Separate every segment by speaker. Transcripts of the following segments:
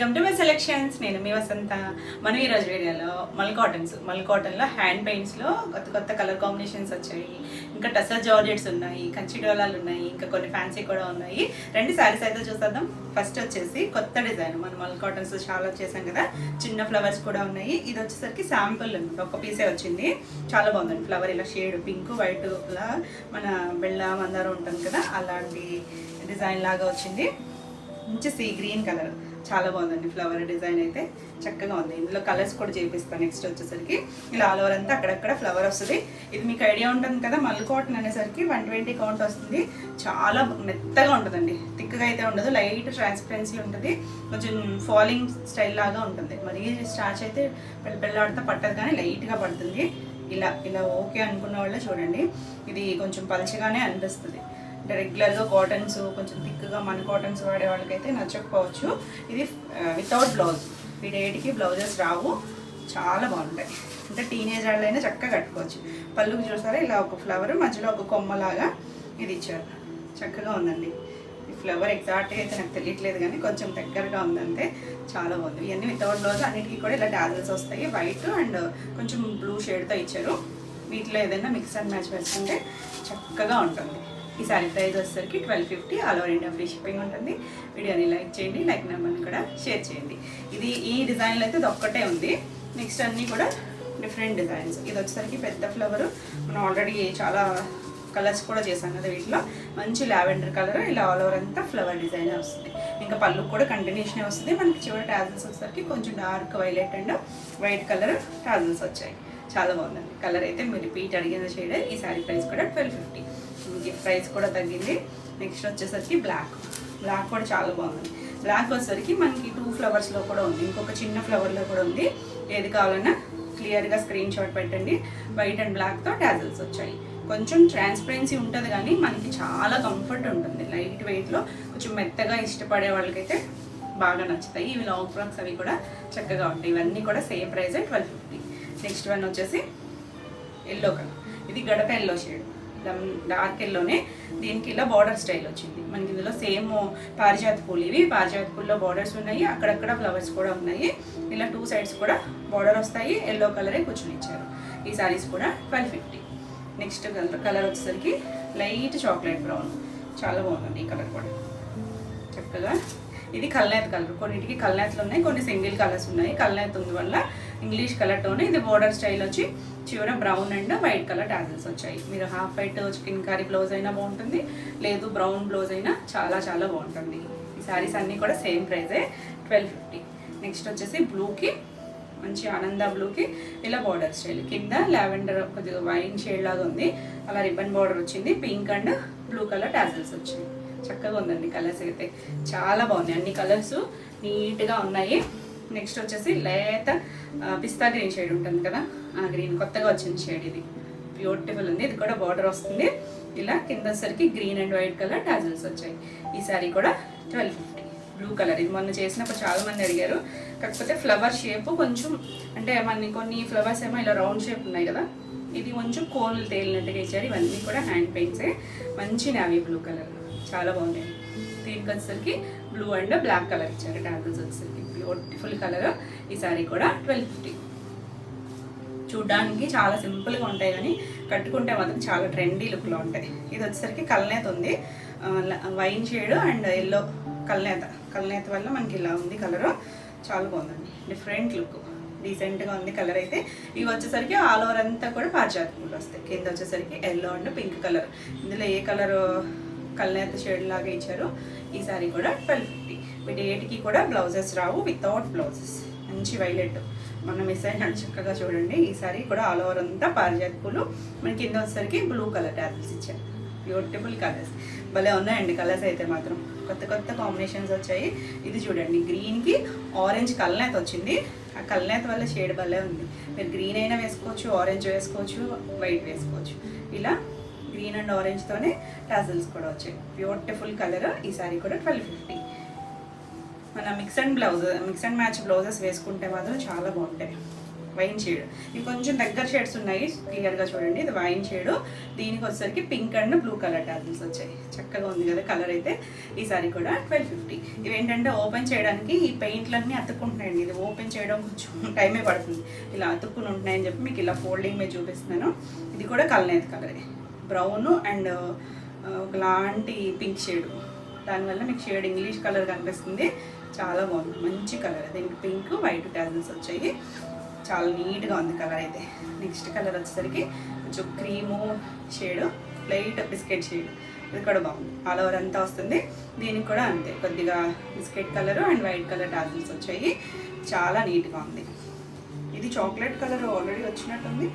Speaker 1: Welcome to my selections. నేను మీ వసంత. మనం ఈరోజు వీడియోలో మల్ కాటన్లో హ్యాండ్ పెయింట్స్లో కొత్త కొత్త కలర్ కాంబినేషన్స్ వచ్చాయి. ఇంకా టసర్ జార్జెట్స్ ఉన్నాయి, కంచి డోలాలు ఉన్నాయి, ఇంకా కొన్ని ఫ్యాన్సీ కూడా ఉన్నాయి. రెండు శారీస్ అయితే చూసేద్దాం. ఫస్ట్ వచ్చేసి కొత్త డిజైన్. మనం మల్ కాటన్స్ చాలా చేసాం కదా, చిన్న ఫ్లవర్స్ కూడా ఉన్నాయి. ఇది వచ్చేసరికి శాంపుల్ ఒక పీసే వచ్చింది. చాలా బాగుందండి. ఫ్లవర్ ఇలా షేడ్ పింక్ వైట్ లా మన బెళ్ళ మందారం ఉంటుంది కదా, అలాంటి డిజైన్ లాగా వచ్చింది. మంచి సీ గ్రీన్ కలర్, చాలా బాగుందండి. ఫ్లవర్ డిజైన్ అయితే చక్కగా ఉంది. ఇందులో కలర్స్ కూడా చేపిస్తాను. నెక్స్ట్ వచ్చేసరికి ఇలా ఆల్ ఓవర్ అంతా అక్కడక్కడ ఫ్లవర్ వస్తుంది. ఇది మీకు ఐడియా ఉంటుంది కదా, మల్ కాటన్ అనేసరికి 120 కౌంట్ వస్తుంది. చాలా మెత్తగా ఉంటుందండి, థిక్గా అయితే ఉండదు, లైట్ ట్రాన్స్పరెన్సీ ఉంటుంది, కొంచెం ఫాలింగ్ స్టైల్ లాగా ఉంటుంది. మరీ స్టార్చ్ అయితే పెళ్ళాడితే పట్టదు, కానీ లైట్గా పడుతుంది. ఇలా ఇలా ఓకే అనుకున్న వాళ్ళే చూడండి, ఇది కొంచెం పలుచగానే అనిపిస్తుంది. అంటే రెగ్యులర్గా కాటన్స్ కొంచెం థిక్గా మన కాటన్స్ వాడే వాళ్ళకైతే నచ్చకపోవచ్చు. ఇది వితౌట్ బ్లౌజ్, వీడేటికి బ్లౌజెస్ రావు, చాలా బాగుంటాయి. అంటే టీనేజ్ వాళ్ళైనా చక్కగా కట్టుకోవచ్చు. పళ్ళుకి చూసారా, ఇలా ఒక ఫ్లవర్ మధ్యలో ఒక కొమ్మలాగా ఇది ఇచ్చారు. చక్కగా ఉందండి. ఈ ఫ్లవర్ ఎగ్జాక్ట్గా అయితే నాకు తెలియట్లేదు, కానీ కొంచెం దగ్గరగా ఉందంటే చాలా బాగుంది. ఇవన్నీ వితౌట్ బ్లౌజ్. అన్నిటికీ కూడా ఇలా డాజల్స్ వస్తాయి. వైట్ అండ్ కొంచెం బ్లూ షేడ్తో ఇచ్చారు. వీటిలో ఏదైనా మిక్స్ అండ్ మ్యాచ్ వేసుకుంటే చక్కగా ఉంటుంది. ఈ సారీ ప్రైస్ వచ్చేసరికి 1250. All over India free shipping ఉంటుంది. వీడియోని లైక్ చేయండి, లైక్ నెంబర్ని కూడా షేర్ చేయండి. ఇది ఈ డిజైన్లో అయితే ఇది ఒక్కటే ఉంది. నెక్స్ట్ అన్నీ కూడా డిఫరెంట్ డిజైన్స్. ఇది వచ్చేసరికి పెద్ద ఫ్లవర్. మనం ఆల్రెడీ చాలా కలర్స్ కూడా చేసాం కదా, వీటిలో మంచి లావెండర్ కలర్. ఇలా ఆల్ ఓవర్ అంతా ఫ్లవర్ డిజైన్ వస్తుంది. ఇంకా పళ్ళు కూడా కంటిన్యూషన్ వస్తుంది. మనకి చివరి టాజల్స్ వచ్చేసరికి కొంచెం dark violet and white colour tassels వచ్చాయి. చాలా బాగుందండి. కలర్ అయితే మీరు రిపీట్ అడిగిన షేడ్. ఈ సారీ ప్రైస్ కూడా 1250. ప్రైస్ కూడా తగ్గింది. నెక్స్ట్ వచ్చేసరికి బ్లాక్ కూడా చాలా బాగుంది. బ్లాక్ వచ్చేసరికి మనకి 2 ఫ్లవర్స్లో కూడా ఉంది, ఇంకొక చిన్న ఫ్లవర్లో కూడా ఉంది. ఏది కావాలన్నా క్లియర్గా స్క్రీన్ షాట్ పెట్టండి. వైట్ అండ్ బ్లాక్తో టాజల్స్ వచ్చాయి. కొంచెం ట్రాన్స్పరెన్సీ ఉంటుంది, కానీ మనకి చాలా కంఫర్ట్ ఉంటుంది. లైట్ వెయిట్లో కొంచెం మెత్తగా ఇష్టపడే వాళ్ళకైతే బాగా నచ్చుతాయి. ఇవి లాంగ్ ఫ్రాక్స్ అవి కూడా చక్కగా ఉంటాయి. ఇవన్నీ కూడా సేమ్ ప్రైజే 1250. నెక్స్ట్ వన్ వచ్చేసి ఎల్లో కలర్. ఇది గడప ఎల్లో షేడ్, డార్క్ ఎల్లోనే దీనికి ఇలా బార్డర్ స్టైల్ వచ్చింది. మనకి ఇందులో సేమ్ పారిజాత పూలు. ఇవి పారిజాత పూల్లో బార్డర్స్ ఉన్నాయి, అక్కడక్కడ ఫ్లవర్స్ కూడా ఉన్నాయి. ఇలా 2 సైడ్స్ కూడా బార్డర్ వస్తాయి. ఎల్లో కలరే కూర్చొని ఇచ్చారు. ఈ సారీస్ కూడా 1250. నెక్స్ట్ కలర్ వచ్చేసరికి లైట్ చాక్లెట్ బ్రౌన్, చాలా బాగుంది. ఈ కలర్ కూడా చక్కగా. ఇది కల్నేత్ కలర్. కొన్నిటికి కల్నేత్లు ఉన్నాయి, కొన్ని సింగిల్ కలర్స్ ఉన్నాయి. కల్నేత్ ఉంది వల్ల ఇంగ్లీష్ కలర్తోనే ఇది బోర్డర్ స్టైల్ వచ్చి చివర brown and white colour tassels వచ్చాయి. మీరు half white chicken curry blouse అయినా బాగుంటుంది, లేదు బ్రౌన్ బ్లౌజ్ అయినా చాలా చాలా బాగుంటుంది. ఈ శారీస్ అన్నీ కూడా సేమ్ ప్రైజే 1250. నెక్స్ట్ వచ్చేసి బ్లూకి మంచి ఆనంద బ్లూకి ఇలా బార్డర్ స్టైల్, కింద లావెండర్ కొద్దిగా వైన్ షేడ్ లాగా ఉంది, అలా రిబ్బన్ బార్డర్ వచ్చింది. Pink and blue colour tassels వచ్చాయి. చక్కగా ఉందండి. కలర్స్ అయితే చాలా బాగున్నాయి. అన్ని కలర్స్ నీట్గా ఉన్నాయి. నెక్స్ట్ వచ్చేసి లేత పిస్తా గ్రీన్ షేడ్ ఉంటుంది కదా, ఆ గ్రీన్ కొత్తగా వచ్చిన షేడ్. ఇది బ్యూటిఫుల్ ఉంది. ఇది కూడా బార్డర్ వస్తుంది. ఇలా కింద వచ్చేసరికి green and white colour tassels వచ్చాయి. ఈ సారీ కూడా 1250. Blue colour. ఇది మొన్న చేసినప్పుడు చాలా మంది అడిగారు, కాకపోతే ఫ్లవర్ షేప్ కొంచెం అంటే కొన్ని ఫ్లవర్స్ ఏమో ఇలా రౌండ్ షేప్ ఉన్నాయి కదా, ఇది కొంచెం కోన్లు తేలినట్టుగా ఇచ్చారు. ఇవన్నీ కూడా హ్యాండ్ పెయింట్సే. మంచి నావీ బ్లూ కలర్, చాలా బాగున్నాయి. దీనికి వచ్చేసరికి బ్లూ అండ్ బ్లాక్ కలర్ ఇచ్చారు. టాజల్స్ వచ్చేసరికి బ్యూటిఫుల్ కలర్. ఈ సారీ కూడా 1250. చూడ్డానికి చాలా సింపుల్గా ఉంటాయి, కానీ కట్టుకుంటే మాత్రం చాలా ట్రెండీ లుక్లో ఉంటాయి. ఇది వచ్చేసరికి కల్నేత ఉంది, వైన్ షేడ్ అండ్ ఎల్లో కల్నేత వల్ల మనకి ఇలా ఉంది కలరు. చాలా బాగుందండి. డిఫరెంట్ లుక్, డీసెంట్గా ఉంది కలర్ అయితే. ఇవి వచ్చేసరికి ఆల్ ఓవర్ అంతా కూడా పారిజాత పూలు వస్తాయి. కింద వచ్చేసరికి ఎల్లో అండ్ పింక్ కలర్. ఇందులో ఏ కలర్ కల్నేత షేడ్ లాగా ఇచ్చారు. ఈ సారీ కూడా 1250. వీటికి కూడా బ్లౌజెస్ రావు, వితౌట్ బ్లౌజెస్. మంచి వైలెట్, మనం మిస్ అయిన చక్కగా చూడండి. ఈ సారీ కూడా ఆల్ ఓవర్ అంతా పారిజాత పూలు. మన కింద వచ్చేసరికి బ్లూ కలర్ టాజల్స్ ఇచ్చారు. బ్యూటిఫుల్ కలర్స్, భలే ఉన్నాయండి కలర్స్ అయితే మాత్రం. కొత్త కొత్త కాంబినేషన్స్ వచ్చాయి. ఇది చూడండి, గ్రీన్కి ఆరెంజ్ కల్నేత వచ్చింది. ఆ కల్నేత వల్ల షేడ్ భలే ఉంది. మీరు గ్రీన్ అయినా వేసుకోవచ్చు, ఆరెంజ్ వేసుకోవచ్చు, వైట్ వేసుకోవచ్చు. ఇలా గ్రీన్ అండ్ ఆరెంజ్తోనే టాజల్స్ కూడా వచ్చాయి. Beautiful colour. ఈ సారీ కూడా 1250. మన మిక్స్ అండ్ మ్యాచ్ బ్లౌజెస్ వేసుకుంటే మాత్రం చాలా బాగుంటాయి. Wine shade. ఇవి కొంచెం దగ్గర షేడ్స్ ఉన్నాయి, క్లియర్గా చూడండి. ఇది వైన్ షేడ్, దీనికి వచ్చేసరికి pink and blue colour tassels వచ్చాయి. చక్కగా ఉంది కదా కలర్ అయితే. ఈ సారీ కూడా 1250. ఇవేంటంటే ఓపెన్ చేయడానికి ఈ పెయింట్లన్నీ అతుక్కుంటున్నాయండి. ఇది ఓపెన్ చేయడం కొంచెం టైమే పడుతుంది, ఇలా అతుక్కుని ఉంటున్నాయని చెప్పి మీకు ఇలా ఫోల్డింగ్ మీద చూపిస్తున్నాను. ఇది కూడా కల్నేత్ కలరే, బ్రౌన్ అండ్ ఒకలాంటి పింక్ షేడ్. దానివల్ల మీకు షేడ్ ఇంగ్లీష్ కలర్ కనిపిస్తుంది. చాలా బాగుంది, మంచి కలర్. దీనికి పింక్ వైట్ టాజిల్స్ వచ్చాయి. చాలా నీట్గా ఉంది కలర్ అయితే. నెక్స్ట్ కలర్ వచ్చేసరికి కొంచెం cream shade, light biscuit shade. ఇది కూడా బాగుంది, ఆల్ ఓవర్ అంతా వస్తుంది. దీనికి కూడా అంతే, కొద్దిగా biscuit colour and white colour tassels వచ్చాయి. చాలా నీట్గా ఉంది. ఇది చాక్లెట్ కలర్ ఆల్రెడీ వచ్చినట్టుంది,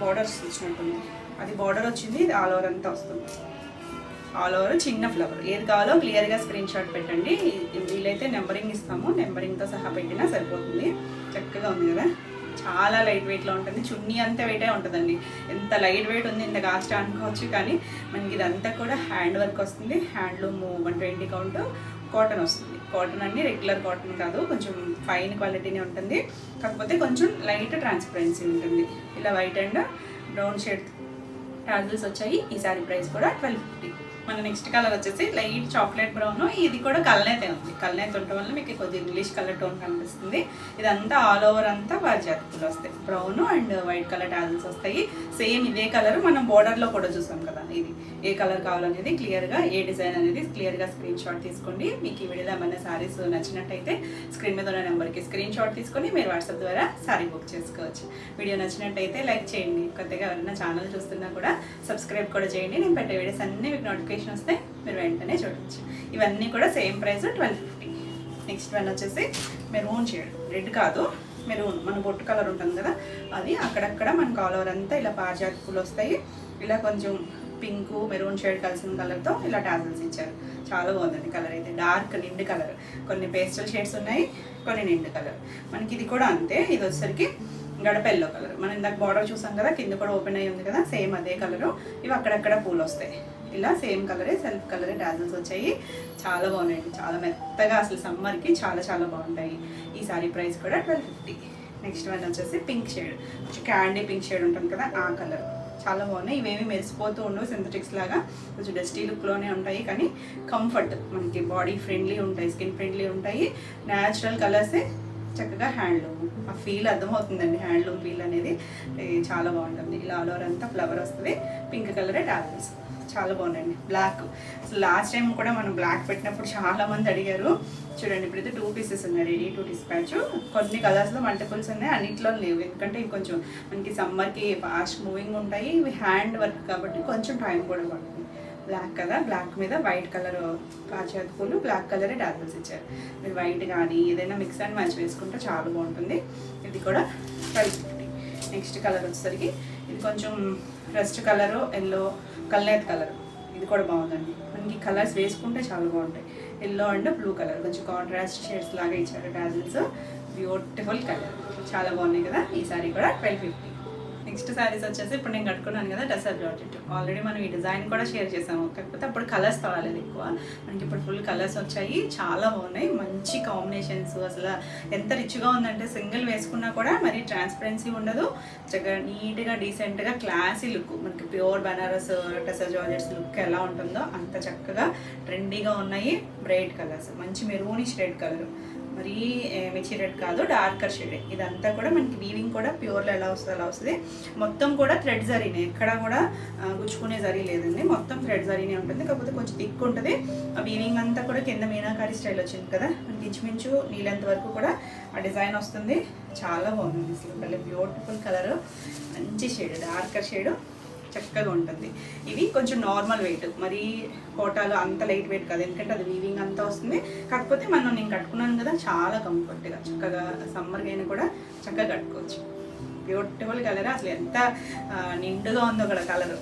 Speaker 1: బార్డర్స్ వచ్చినట్టుంది. అది బార్డర్ వచ్చింది, ఇది ఆల్ ఓవర్ అంతా వస్తుంది. ఆల్ ఓవర్ చిన్న ఫ్లవర్. ఏది కావాలో క్లియర్గా స్క్రీన్ షాట్ పెట్టండి. వీలైతే నెంబరింగ్ ఇస్తాము, నెంబరింగ్తో సహా పెట్టినా సరిపోతుంది. చక్కగా ఉంది కదా, చాలా లైట్ వెయిట్లో ఉంటుంది. చున్నీ అంతా వెయిటే ఉంటుందండి. ఎంత లైట్ వెయిట్ ఉంది, ఇంత కాస్ట్ అనుకోవచ్చు, కానీ మనకి ఇదంతా కూడా హ్యాండ్ వర్క్ వస్తుంది. హ్యాండ్లూమ్ 120 కౌంట్ కాటన్ వస్తుంది. కాటన్ అన్ని రెగ్యులర్ కాటన్ కాదు, కొంచెం ఫైన్ క్వాలిటీనే ఉంటుంది. కాకపోతే కొంచెం లైట్ ట్రాన్స్పరెన్సీ ఉంటుంది. ఇలా white and brown shade tassels వచ్చాయి. ఈ సారీ ప్రైస్ కూడా 1250. మన నెక్స్ట్ కలర్ వచ్చేసి లైట్ చాక్లెట్ బ్రౌన్. ఇది కూడా కల్నేతే ఉంది. కల్నేత్ ఉండటం వల్ల మీకు కొద్దిగా ఇంగ్లీష్ కలర్ టోన్ కనిపిస్తుంది. ఇదంతా ఆల్ ఓవర్ అంతా పారిజాత పూలు వస్తాయి. Brown and white colour tassels వస్తాయి. సేమ్ ఇదే కలర్ మనం బోర్డర్లో కూడా చూసాం కదా. ఇది ఏ కలర్ కావాలనేది క్లియర్గా, ఏ డిజైన్ అనేది క్లియర్గా స్క్రీన్ షాట్ తీసుకోండి. మీకు ఈ వీడియోలో ఏమైనా సారీస్ నచ్చినట్టయితే స్క్రీన్ మీద ఉన్న నెంబర్కి స్క్రీన్ షాట్ తీసుకొని మీరు వాట్సాప్ ద్వారా సారీ బుక్ చేసుకోవచ్చు. వీడియో నచ్చినట్టయితే లైక్ చేయండి. కొత్తగా ఎవరైనా ఛానల్ చూస్తున్నా కూడా సబ్స్క్రైబ్ కూడా చేయండి. నేను పెట్టే వీడియోస్ అన్నీ మీకు నోటిఫికేషన్ వస్తే మీరు వెంటనే చూడవచ్చు. ఇవన్నీ కూడా సేమ్ ప్రైస్ 1250. నెక్స్ట్ వన్ వచ్చేసి మెరూన్ షేడ్, రెడ్ కాదు మెరూన్, మన బొట్టు కలర్ ఉంటుంది కదా అది. అక్కడక్కడ మనకు ఆల్ ఓవర్ అంతా ఇలా పారిజాత పూలు వస్తాయి. ఇలా కొంచెం పింక్ మెరూన్ షేడ్ కలిసిన కలర్తో ఇలా టాజిల్స్ ఇచ్చారు. చాలా బాగుందండి కలర్ అయితే. డార్క్ నిండు కలర్, కొన్ని పేస్టల్ షేడ్స్ ఉన్నాయి, కొన్ని నిండు కలర్. మనకి ఇది కూడా అంతే. ఇది వచ్చేసరికి గడప ఎల్లో కలర్. మనం ఇందాక బార్డర్ చూసాం కదా, కింద కూడా ఓపెన్ అయ్యి ఉంది కదా, సేమ్ అదే కలరు. ఇవి అక్కడక్కడ పూలు వస్తాయి. ఇలా సేమ్ కలరే, సెల్ఫ్ కలరే టాజిల్స్ వచ్చాయి. చాలా బాగున్నాయండి, చాలా మెత్తగా, అసలు సమ్మర్కి చాలా చాలా బాగుంటాయి. ఈ సారీ ప్రైస్ కూడా 1250. నెక్స్ట్ వన్ వచ్చేసి పింక్ షేడ్, కొంచెం క్యాండీ పింక్ షేడ్ ఉంటుంది కదా, ఆ కలర్. చాలా బాగున్నాయి. ఇవేమి మెరిసిపోతూ ఉండవు, సింథటిక్స్ లాగా కొంచెం డస్టీ లుక్లోనే ఉంటాయి, కానీ కంఫర్ట్, మనకి బాడీ ఫ్రెండ్లీ ఉంటాయి, స్కిన్ ఫ్రెండ్లీ ఉంటాయి. న్యాచురల్ కలర్సే, చక్కగా హ్యాండ్లూమ్ ఆ ఫీల్ అర్థమవుతుందండి. హ్యాండ్లూమ్ ఫీల్ అనేది చాలా బాగుంటుంది. ఇలా ఆల్ ఓవర్ అంతా ఫ్లవర్ వస్తుంది. పింక్ కలరే టాజిల్స్ చాలా బాగున్నాయండి. బ్లాక్, అసలు లాస్ట్ టైం కూడా మనం బ్లాక్ పెట్టినప్పుడు చాలా మంది అడిగారు. చూడండి, ఇప్పుడైతే 2 పీసెస్ ఉన్నాయి, రెడీ టు డిస్పాచ్. కొన్ని కలర్స్లో మల్టిపుల్స్ ఉన్నాయి, అన్నిట్లో లేవు. ఎందుకంటే ఇవి కొంచెం మనకి సమ్మర్కి ఫాస్ట్ మూవింగ్ ఉంటాయి. ఇవి హ్యాండ్ వర్క్ కాబట్టి కొంచెం టైం కూడా పడుతుంది. బ్లాక్ కదా, బ్లాక్ మీద వైట్ కలర్ పారిజాత పూలు, బ్లాక్ కలరే టాజిల్స్ ఇచ్చారు. మీరు వైట్ కానీ ఏదైనా మిక్స్ అండ్ మ్యాచ్ వేసుకుంటే చాలా బాగుంటుంది. ఇది కూడా 1250. నెక్స్ట్ కలర్ వచ్చేసరికి ఇది కొంచెం రస్ట్ కలరు, ఎల్లో, కల్నేత్ కలర్. ఇది కూడా బాగుందండి. మనకి కలర్స్ వేసుకుంటే చాలా బాగుంటాయి. ఎల్లో అండ్ బ్లూ కలర్, కొంచెం కాంట్రాస్ట్ షేడ్స్ లాగా ఇచ్చారు టాజిల్స్. బ్యూటిఫుల్ కలర్, చాలా బాగున్నాయి కదా. ఈ సారీ కూడా 1250. నెక్స్ట్ సారీస్ వచ్చేసి ఇప్పుడు నేను కట్టుకున్నాను కదా, టసర్ జార్జెట్. ఆల్రెడీ మనం ఈ డిజైన్ కూడా షేర్ చేసాము, కాకపోతే అప్పుడు కలర్స్ కావాలి ఎక్కువ. మనకి ఇప్పుడు ఫుల్ కలర్స్ వచ్చాయి, చాలా బాగున్నాయి. మంచి కాంబినేషన్స్, అసలు ఎంత రిచ్గా ఉందంటే సింగిల్ వేసుకున్నా కూడా మరి ట్రాన్స్పరెన్సీ ఉండదు. చక్కగా నీట్గా డీసెంట్గా క్లాసీ లుక్, మనకి pure Banaras tussar georgettes look ఎలా ఉంటుందో అంత చక్కగా ట్రెండీగా ఉన్నాయి. బ్రైట్ కలర్స్, మంచి మెరూనిష్ రెడ్ కలర్, మరీ మిర్చి రెడ్ కాదు, డార్కర్ షేడ్. ఇదంతా కూడా మనకి వీవింగ్ కూడా ప్యూర్లో ఎలా వస్తుంది అలా వస్తుంది. మొత్తం కూడా థ్రెడ్ జరీనే, ఎక్కడ కూడా గుచ్చుకునే జరీ లేదండి. మొత్తం థ్రెడ్ జరీనే ఉంటుంది, కాకపోతే కొంచెం థిక్ ఉంటుంది. ఆ వీవింగ్ అంతా కూడా కింద మీనాకారి స్టైల్ వచ్చింది కదా, మనకి ఇంచుమించు నీళ్ళంత వరకు కూడా ఆ డిజైన్ వస్తుంది. చాలా బాగుంది అసలు, భలే బ్యూటిఫుల్ కలర్, మంచి షేడ్, డార్కర్ షేడ్, చక్కగా ఉంటుంది. ఇవి కొంచెం నార్మల్ వెయిట్, మరి కోటాలు అంత లైట్ వెయిట్ కాదు, ఎందుకంటే అది వీవింగ్ అంతా వస్తుంది. కాకపోతే నేను కట్టుకున్నాను కదా, చాలా కంఫర్ట్గా చక్కగా సమ్మర్కి అయినా కూడా చక్కగా కట్టుకోవచ్చు. బ్యూటిఫుల్ కలర్, అసలు ఎంత నిండుగా ఉందో అక్కడ కలర్.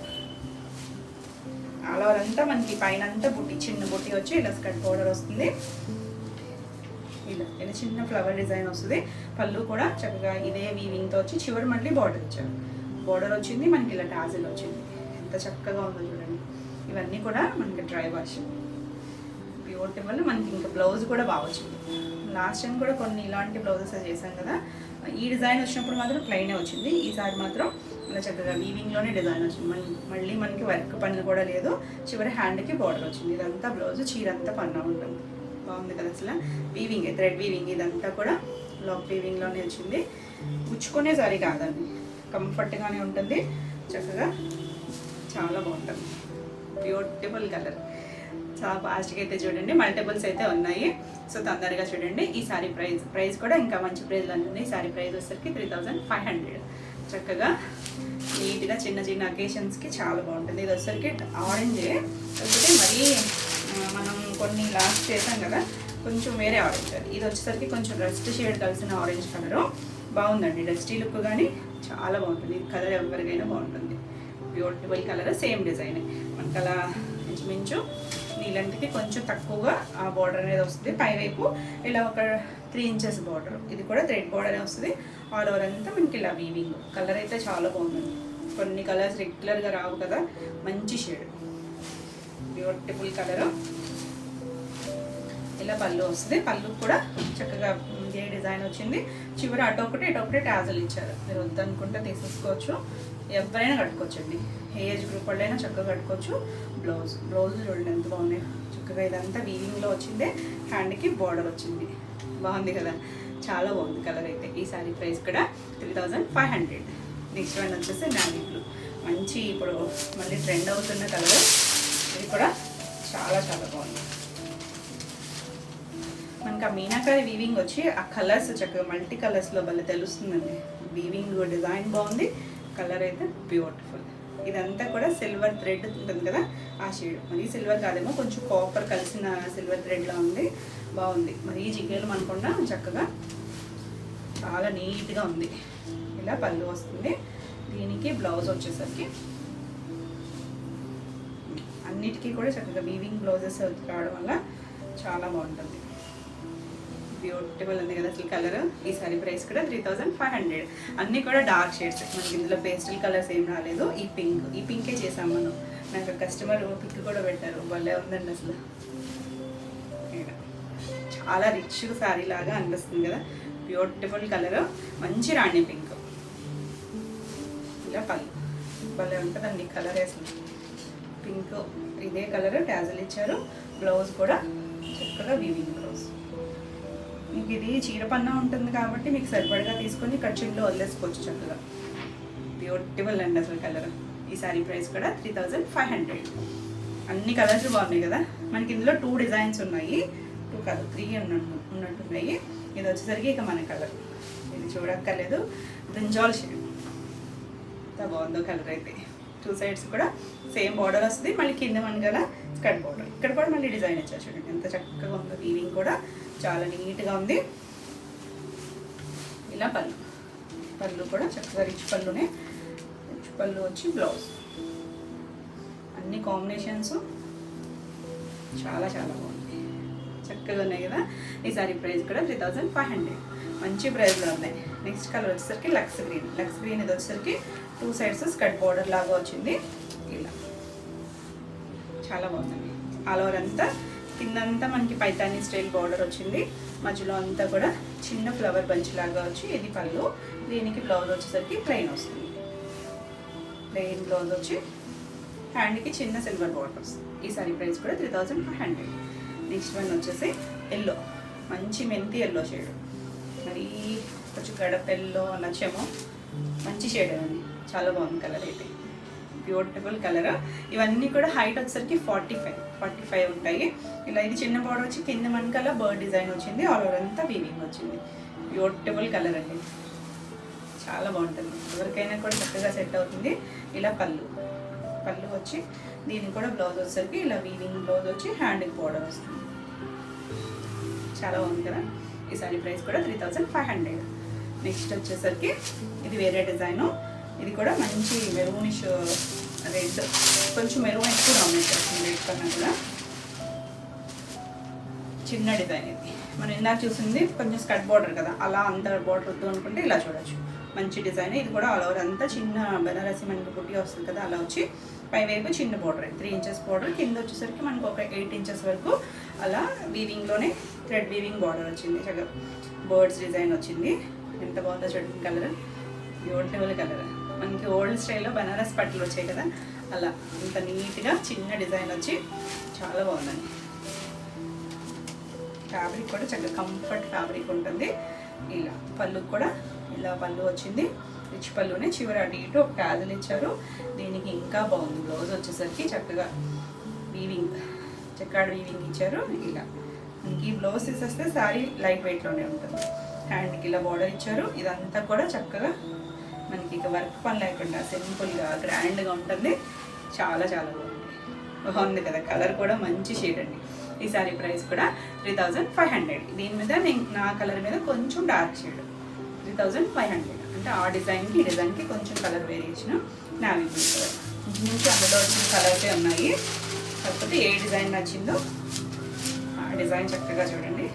Speaker 1: ఆల్ ఓవర్ అంతా మనకి పైన అంతా బుట్టి, చిన్న బుట్టి వచ్చి ఇలా స్కర్ట్ బోర్డర్ వస్తుంది. ఇలా చిన్న ఫ్లవర్ డిజైన్ వస్తుంది. పళ్ళు కూడా చక్కగా ఇదే వీవింగ్తో వచ్చి చివరి మళ్ళీ బార్డర్ ఇచ్చారు. బోర్డర్ వచ్చింది, మనకి ఇలా టాజిల్ వచ్చింది. ఎంత చక్కగా ఉందో చూడండి. ఇవన్నీ కూడా మనకి డ్రై వాష్, బ్యూటిఫుల్. మనకి ఇంకా బ్లౌజ్ కూడా బాగా వచ్చింది. లాస్ట్ టైం కూడా కొన్ని ఇలాంటి బ్లౌజెస్ చేశాం కదా, ఈ డిజైన్ వచ్చినప్పుడు మాత్రం ప్లెయినే వచ్చింది, ఈసారి మాత్రం ఇలా చక్కగా వీవింగ్లోనే డిజైన్ వచ్చింది. మళ్ళీ మనకి వర్క్ పన్ను కూడా లేదు, చివరి హ్యాండ్కి బార్డర్ వచ్చింది. ఇదంతా బ్లౌజ్, చీర అంతా పన్నా ఉంటుంది. బాగుంది కదా అసలు. వీవింగ్ థ్రెడ్ వీవింగ్, ఇదంతా కూడా లాక్ వీవింగ్లోనే వచ్చింది. ఉచ్చుకునే సారీ కాదండి, కంఫర్ట్గానే ఉంటుంది చక్కగా, చాలా బాగుంటుంది. బ్యూటిఫుల్ కలర్, చాలా ఫాస్ట్గా అయితే చూడండి, మల్టిపుల్స్ అయితే ఉన్నాయి. సో తొందరగా చూడండి. ఈ సారీ ప్రైస్ కూడా ఇంకా మంచి ప్రైస్లో ఉంది. ఈ సారీ ప్రైస్ వచ్చేసరికి 3500. చక్కగా నీట్గా చిన్న చిన్న అకేషన్స్కి చాలా బాగుంటుంది. ఇది వచ్చేసరికి ఆరెంజే, కాకపోతే మరీ మనం కొన్ని లాస్ట్ చేసాం కదా, కొంచెం వేరే ఆరెంజ్. ఇది వచ్చేసరికి కొంచెం డస్ట్ షేడ్ కలిసిన ఆరెంజ్ కలరు. బాగుందండి, డస్టీ లుక్ కానీ చాలా బాగుంటుంది. ఈ కలర్ ఎవరికైనా బాగుంటుంది. బ్యూటిఫుల్ కలర్, సేమ్ డిజైన్ మనకు అలా ఇంచుమించు నీలంటికి కొంచెం తక్కువగా ఆ బార్డర్ అనేది వస్తుంది. పైవైపు ఇలా ఒక 3 ఇంచెస్ బార్డర్, ఇది కూడా థ్రెడ్ బార్డర్ వస్తుంది. ఆల్ ఓవర్ అంతా మనకి ఇలా వీవింగ్. కలర్ అయితే చాలా బాగుంది. కొన్ని కలర్స్ రెగ్యులర్గా రావు కదా, మంచి షేడ్, బ్యూటిఫుల్ కలరు. ఇలా పళ్ళు వస్తుంది. పళ్ళు కూడా చక్కగా ఇదే డిజైన్ వచ్చింది. చివరి అటొకటి టాజల్ ఇచ్చారు. మీరు వద్దనుకుంటే తీసేసుకోవచ్చు, ఎవరైనా కట్టుకోవచ్చండి. ఏజ్ గ్రూప్ వాళ్ళైనా చక్కగా కట్టుకోవచ్చు. బ్లౌజ్ చూడండి ఎంత బాగున్నాయి. చక్కగా ఇదంతా వీవింగ్లో వచ్చింది. హ్యాండ్కి బార్డర్ వచ్చింది. బాగుంది కదా, చాలా బాగుంది కలర్ అయితే. ఈ సారీ ప్రైస్ కూడా 3500. నెక్స్ట్ వన్ వచ్చేసి నావీ బ్లూ, మంచి ఇప్పుడు మళ్ళీ ట్రెండ్ అవుతున్న కలర్. ఇది కూడా చాలా చాలా బాగుంది. మనకి ఆ మీనాకారి వీవింగ్ వచ్చి ఆ కలర్స్ చక్కగా మల్టీ కలర్స్లో భలే తెలుస్తుందండి. వీవింగ్ డిజైన్ బాగుంది, కలర్ అయితే బ్యూటిఫుల్. ఇదంతా కూడా సిల్వర్ థ్రెడ్ ఉంటుంది కదా, ఆ షేడ్. మరీ సిల్వర్ కాదేమో, కొంచెం కాపర్ కలిసిన సిల్వర్ థ్రెడ్లా ఉంది. బాగుంది. మరీ జిగ్గేలు మనకుండా చక్కగా చాలా నీట్గా ఉంది. ఇలా పళ్ళు వస్తుంది. దీనికి బ్లౌజ్ వచ్చేసరికి అన్నిటికీ కూడా చక్కగా వీవింగ్ బ్లౌజెస్ రావడం వల్ల చాలా బాగుంటుంది. బ్యూటిఫుల్ ఉంది కదా అసలు కలర్. ఈ సారీ ప్రైస్ కూడా 3500. అన్నీ కూడా డార్క్ షేడ్స్, మనకి ఇందులో పేస్టల్ కలర్స్ ఏం రాలేదు. ఈ పింకే చేసాం మనం. నాకు కస్టమర్ పిక్ కూడా పెట్టారు, భలే ఉందండి అసలు. చాలా రిచ్ శారీ లాగా అనిపిస్తుంది కదా, బ్యూటిఫుల్ కలర్, మంచి రాణి పింక్. ఇలా పళ్ళు భలే ఉంటుందండి కలర్ అసలు. పింక్ ఇదే కలర్ టాజల్ ఇచ్చారు. బ్లౌజ్ కూడా చక్కగా వీవింగ్ బ్లౌజ్. మీకు ఇది చీర పన్నా ఉంటుంది కాబట్టి మీకు సరిపడగా తీసుకొని ఖర్చుల్లో వదిలేసుకోవచ్చు చక్కగా. బ్యూటిఫుల్ అండి అసలు కలర్. ఈ సారీ ప్రైస్ కూడా 3500. అన్ని కలర్స్ బాగున్నాయి కదా. మనకి ఇందులో 2 డిజైన్స్ ఉన్నాయి, 2 కాదు 3 ఉన్నట్టున్నాయి. ఇది వచ్చేసరికి ఇక మన కలర్, ఇది చూడక్కర్లేదు, బ్రింజాల్ షేడ్. ఎంత బాగుందో కలర్ అయితే. 2 సైడ్స్ కూడా సేమ్ బార్డర్ వస్తుంది. మళ్ళీ కింద మన కదా స్కర్ట్ బార్డర్. ఇక్కడ కూడా మళ్ళీ డిజైన్ ఇచ్చారు చూడండి, ఎంత చక్కగా ఉందో. వీవింగ్ కూడా చాలా నీట్గా ఉంది. ఇలా పళ్ళు కూడా చక్కగా రిచ్ పళ్ళునే. రిచ్ పళ్ళు వచ్చి బ్లౌజ్. అన్ని కాంబినేషన్స్ చాలా చాలా బాగుంది, చక్కగా ఉన్నాయి కదా. ఈ సారీ ప్రైస్ కూడా 3500. మంచి ప్రైస్లో ఉన్నాయి. నెక్స్ట్ కలర్ వచ్చేసరికి లక్స్ గ్రీన్. ఇది వచ్చేసరికి 2 సైడ్స్ స్కర్ట్ బార్డర్ లాగా వచ్చింది. ఇలా చాలా బాగుందండి. ఆల్ ఓవర్ అంతా కిందంతా మనకి పైతానీ స్టైల్ బార్డర్ వచ్చింది. మధ్యలో అంతా కూడా చిన్న ఫ్లవర్ బంచ్ లాగా వచ్చి ఇది పళ్ళు. దీనికి బ్లౌజ్ వచ్చేసరికి ప్లెయిన్ వస్తుంది. ప్లెయిన్ బ్లౌజ్ వచ్చి హ్యాండ్కి చిన్న సిల్వర్ బార్డర్ వస్తుంది. ఈ సారీ ప్రైస్ కూడా 3500. నెక్స్ట్ వన్ వచ్చేసి ఎల్లో, మంచి మెంతి ఎల్లో షేడ్. మరి కొంచెం గడప ఎల్లో నచ్చేమో, మంచి షేడ్ అండి, చాలా బాగుంది కలర్ అయితే. Beautiful colour. ఇవన్నీ కూడా హైట్ వచ్చేసరికి 45 ఉంటాయి. ఇలా ఇది చిన్న బార్డర్ వచ్చి కింద మనకల్లా బర్డ్ డిజైన్ వచ్చింది. ఆల్ ఓవర్ అంతా వీవింగ్ వచ్చింది. బ్యూటిఫుల్ కలర్ అండి, చాలా బాగుంటుంది. ఎవరికైనా కూడా చక్కగా సెట్ అవుతుంది. ఇలా పళ్ళు వచ్చి దీనికి కూడా బ్లౌజ్ వచ్చేసరికి ఇలా వీవింగ్ బ్లౌజ్ వచ్చి హ్యాండ్కి బార్డర్ వస్తుంది. చాలా బాగుంది కదా. ఈ సారీ ప్రైస్ కూడా 3500. నెక్స్ట్ వచ్చేసరికి ఇది వేరే డిజైను. ఇది కూడా మంచి మెరూనిష్ రెడ్, కొంచెం మెరూన్ ఎక్కువ డామినేట్ చేస్తుంది రెడ్ కన్నా కూడా. చిన్న డిజైన్ ఇది. మనం ఇందాక చూసింది కొంచెం స్కర్ట్ బార్డర్ కదా, అలా అంత బార్డర్ వద్దు అనుకుంటే ఇలా చూడొచ్చు. మంచి డిజైన్. ఇది కూడా ఆల్ ఓవర్ అంతా చిన్న బనారసి మనకి బుట్టి వస్తుంది కదా, అలా వచ్చి పైవైపు చిన్న బార్డర్ 3 ఇంచెస్ బార్డర్. కింద వచ్చేసరికి మనకు ఒక 8 ఇంచెస్ వరకు అలా వీవింగ్లోనే థ్రెడ్ వీవింగ్ బార్డర్ వచ్చింది. చక్కగా బర్డ్స్ డిజైన్ వచ్చింది. ఎంత బాగుందో చూడండి కలర్, బ్యూటిఫుల్ కలర్. మనకి ఓల్డ్ స్టైల్లో బనారస్ పట్టులు వచ్చాయి కదా, అలా ఇంత నీట్గా చిన్న డిజైన్ వచ్చి చాలా బాగుందండి. ఫ్యాబ్రిక్ కూడా చక్కగా కంఫర్ట్ ఫ్యాబ్రిక్ ఉంటుంది. ఇలా పళ్ళు కూడా ఇలా పళ్ళు వచ్చింది, రిచ్ పళ్ళునే చివరి అటు ఇటు ఒక టాజల్ ఇచ్చారు. దీనికి ఇంకా బాగుంది. బ్లౌజ్ వచ్చేసరికి చక్కగా వీవింగ్, చెక్కాడు వీవింగ్ ఇచ్చారు. ఇలా మనకి బ్లౌజ్ తీసేస్తే శారీ లైట్ వెయిట్లోనే ఉంటుంది. హ్యాండ్కి ఇలా బార్డర్ ఇచ్చారు. ఇదంతా కూడా చక్కగా మనకి ఇక వర్క్ పని లేకుండా సింపుల్గా గ్రాండ్గా ఉంటుంది. చాలా చాలా బాగుంది కదా. కలర్ కూడా మంచి షేడ్ అండి. ఈ సారీ ప్రైస్ కూడా 3500. దీని మీద నేను నా కలర్ మీద కొంచెం డార్క్ షేడ్ 3500. అంటే ఆ డిజైన్కి ఈ డిజైన్కి కొంచెం colour variation navy blue colour నుంచి అందులో వచ్చిన కలర్సే ఉన్నాయి. కాకపోతే ఏ డిజైన్ నచ్చిందో ఆ డిజైన్ చక్కగా చూడండి.